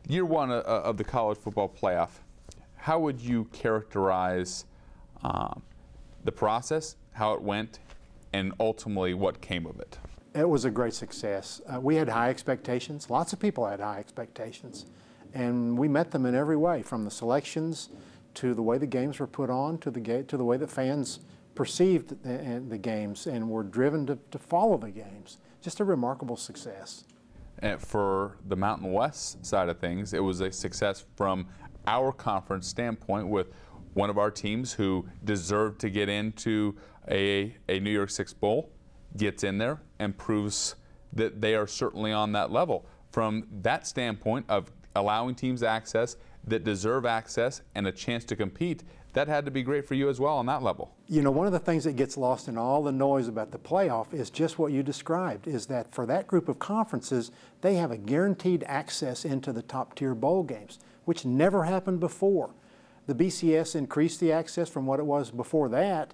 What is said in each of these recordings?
Year one of the college football playoff, how would you characterize the process, how it went, and ultimately what came of it? It was a great success. We had high expectations. Lots of people had high expectations. And we met them in every way, from the selections to the way the games were put on to the way that fans perceived the games and were driven to follow the games. Just a remarkable success. And for the Mountain West side of things, it was a success from our conference standpoint, with one of our teams who deserved to get into a New Year's Six Bowl gets in there and proves that they are certainly on that level. From that standpoint of allowing teams access that deserve access and a chance to compete, that had to be great for you as well on that level. You know, one of the things that gets lost in all the noise about the playoff is just what you described, is that for that group of conferences, they have a guaranteed access into the top-tier bowl games, which never happened before. The BCS increased the access from what it was before that,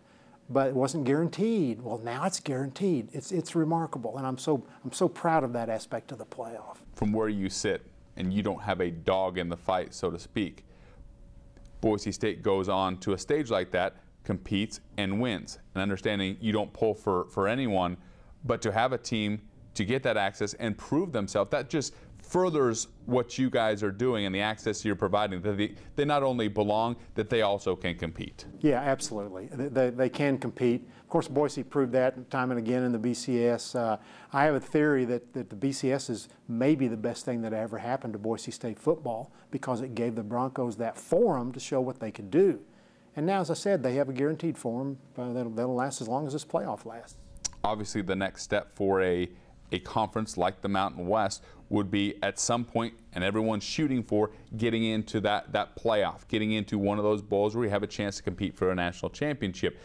but it wasn't guaranteed. Well, now it's guaranteed. It's remarkable, and I'm so proud of that aspect of the playoff. From where you sit, and you don't have a dog in the fight, so to speak, Boise State goes on to a stage like that, competes and wins. And understanding you don't pull for anyone, but to have a team to get that access and prove themselves, that just furthers what you guys are doing and the access you're providing. They not only belong, that they also can compete. Yeah, absolutely. They can compete. Of course, Boise proved that time and again in the BCS. I have a theory that the BCS is maybe the best thing that ever happened to Boise State football, because it gave the Broncos that forum to show what they could do. And now, as I said, they have a guaranteed forum that'll last as long as this playoff lasts. Obviously, the next step for a conference like the Mountain West would be at some point, and everyone's shooting for getting into that playoff, getting into one of those bowls where you have a chance to compete for a national championship.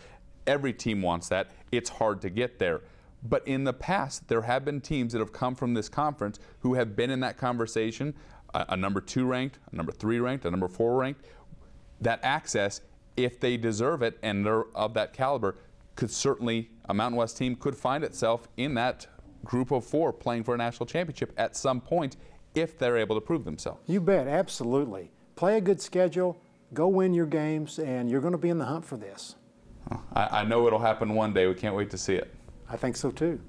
Every team wants that. It's hard to get there. But in the past, there have been teams that have come from this conference who have been in that conversation, a number 2 ranked, a number 3 ranked, a number 4 ranked. That access, if they deserve it and they're of that caliber, could certainly, a Mountain West team could find itself in that group of 4 playing for a national championship at some point if they're able to prove themselves. You bet, absolutely. Play a good schedule, go win your games, and you're going to be in the hunt for this. I know it'll happen one day. We can't wait to see it. I think so too.